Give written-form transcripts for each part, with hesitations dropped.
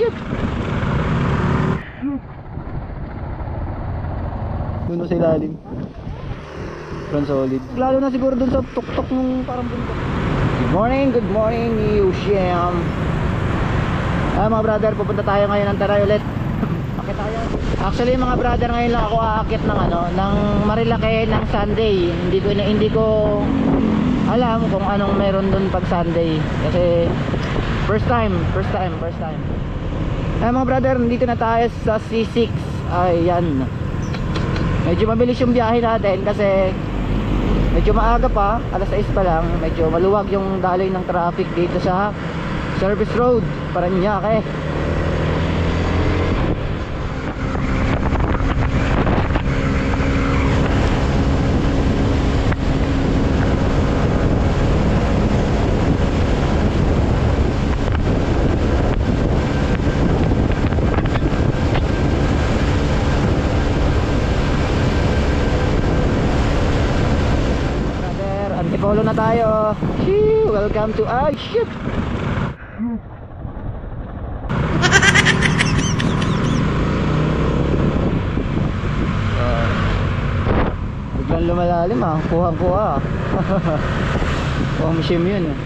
shit. Doon sa ilalim. Front solid. Lalo na siguro doon sa tuktok nung parang bundok. Good morning, you Sham. Mga brother, pupunta tayo ngayon ng Taray ulit. Akit tayo. Actually mga brother, ngayon lang ako aakit ng ng Marilake ng Sunday. Hindi ko alam kung anong meron doon pag Sunday. Kasi first time. Mga brother, nandito na tayo sa C6. Ayan. Medyo mabilis yung biyahe natin kasi medyo maaga pa, alas 6 pa lang. Medyo maluwag yung daloy ng traffic dito sa service road Paranaque. Antipolo na tayo. Welcome to shit. Biglang lumalalim kuha. Sim yun.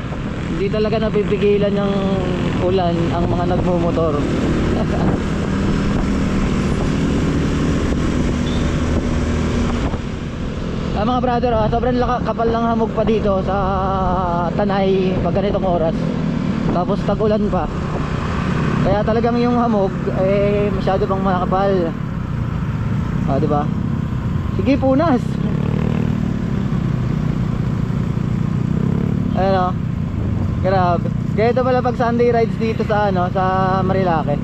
Hindi talaga napipigilan ng ulan ang mga nagmumotor. Mga brother, sobrang kapal ng hamog pa dito sa Tanay pag ganitong oras. Tapos tag-ulan pa. Kaya talagang yung hamog masyado pang makapal. Diba? Sige, punas. Ayan grabe. Kaya ito pala pag Sunday rides dito sa sa Marilake.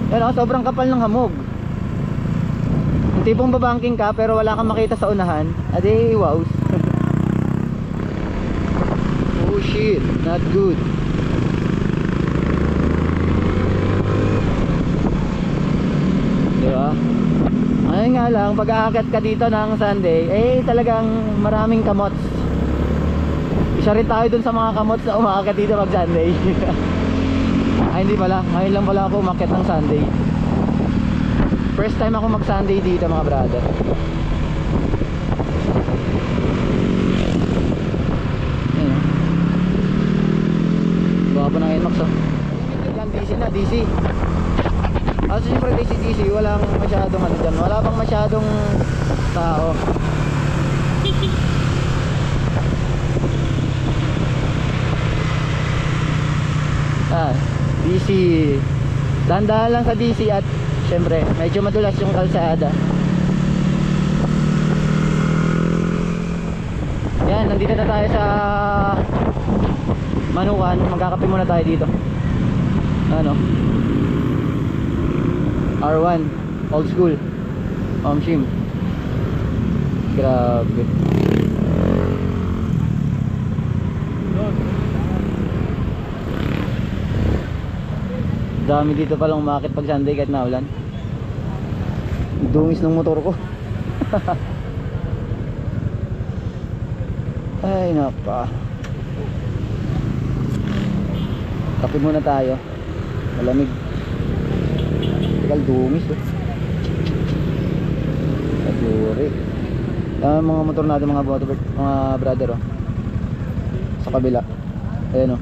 Ayan sobrang kapal ng hamog. Yung tipong babangking ka pero wala kang makita sa unahan. Adi wow. Oh shit, not good. Diba? Ayun nga lang, pag aakyat ka dito ng Sunday, talagang maraming kamots. Isa rin tayo dun sa mga kamots na umaakyat dito pag Sunday. Hindi pala, ngayon lang pala ako umakyat ng Sunday. First time ako mag Sunday dito mga brother. Baka pa ng NMAX DC na, DC. Also siyempre DC walang masyadong dyan. Wala pang masyadong tao. DC. Dahan-dahan lang sa DC at siyempre, medyo madulas yung kalsada. Yan, nandito na tayo sa Manukan. Magkakape muna tayo dito. R1 Old School Sim. Grabe. Dami dito palang umakit pag Sunday kahit naulan. Dungis ng motor ko. Ay napa. Kape muna tayo. Malamig. Tagal dungis Aduri. Mga motor natin mga brother sa kabila. Ayan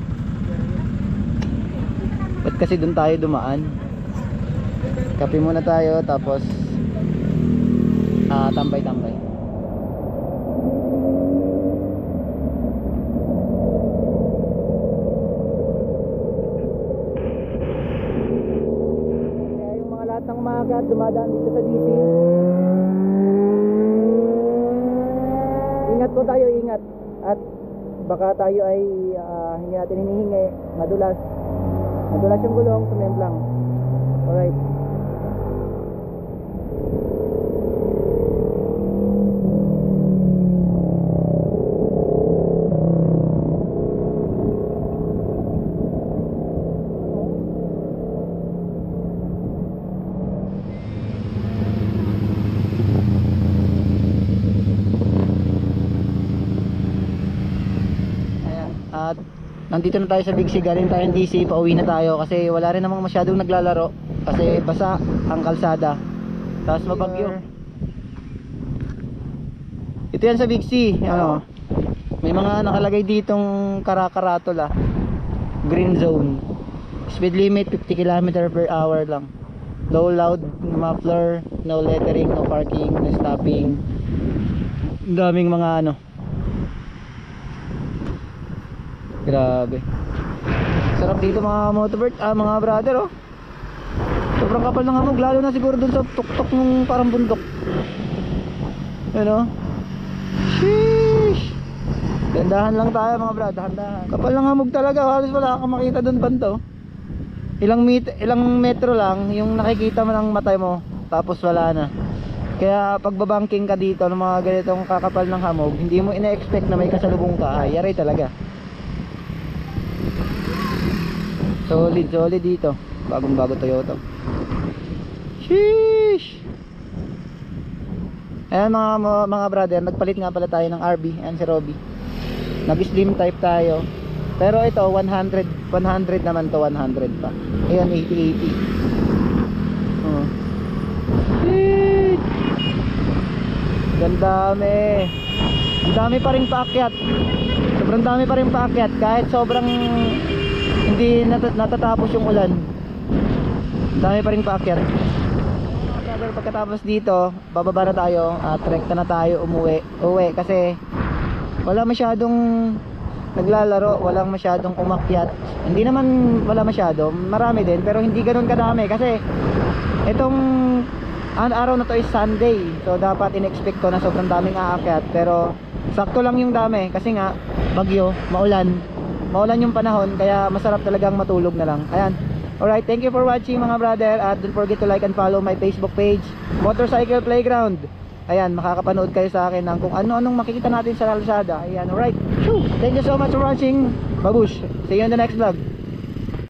Ba't kasi doon tayo dumaan? Kape muna tayo tapos tambay-tambay. Kaya yung mga lahat ng umagat dumadaan dito sa DC, ingat po tayo, ingat. At baka tayo ay hindi natin hinihingi, madulas yung gulong, sumemplang. Alright. Andito na tayo sa Big C, galing tayong DC, pauwi na tayo kasi wala rin namang masyadong naglalaro kasi basa ang kalsada. Tapos mabagyo. Ito yan sa Big C, ano. May mga nakalagay ditong karakaratula. Green zone. Speed limit 50 km/h lang. Low loud muffler, no lettering, no parking, no stopping. Ang daming mga ano. Grabe. Sarap dito mga motorbike, mga brother oh. Sobrang kapal ng hamog, lalo na siguro dun sa tuktok ng parang bundok. Ano? Sheesh. Dandahan lang tayo mga brad, dahan-dahan. Kapal ng hamog talaga, halos wala kang makita dun banda oh. Ilang metro lang yung nakikita mo ng matay mo, tapos wala na. Kaya pagbabangking ka dito ng mga ganitong kakapal ng hamog, hindi mo ina-expect na may kasalubong ka, yari talaga. Solid dito. Bagong bago Toyota. Sheesh. Ayan mga brother, nagpalit nga pala tayo ng RB. Ayan si Robby. Nag-slim type tayo. Pero ito 100 naman to, 100 pa. Ayan 80. Oh. Sheesh. Gandami. Ang dami pa rin paakyat. Sobrang dami pa rin paakyat kahit sobrang hindi natatapos yung ulan. Dami pa rin paakyat. Pagkatapos dito, bababa na tayo at rekta na tayo uwi kasi wala masyadong naglalaro, walang masyadong umakyat. Hindi naman wala masyado, marami din pero hindi ganoon kadami kasi itong araw na to is Sunday. So dapat in-expect ko na sobrang daming aakyat pero sakto lang yung dami kasi nga bagyo, maulan yung panahon kaya masarap talagang matulog na lang. Ayan. Alright, thank you for watching mga brother at don't forget to like and follow my Facebook page, Motorcycle Playground. Ayan, makakapanood kayo sa akin ng kung ano-anong makikita natin sa kalsada. Ayan, alright. Thank you so much for watching. Babush. See you in the next vlog.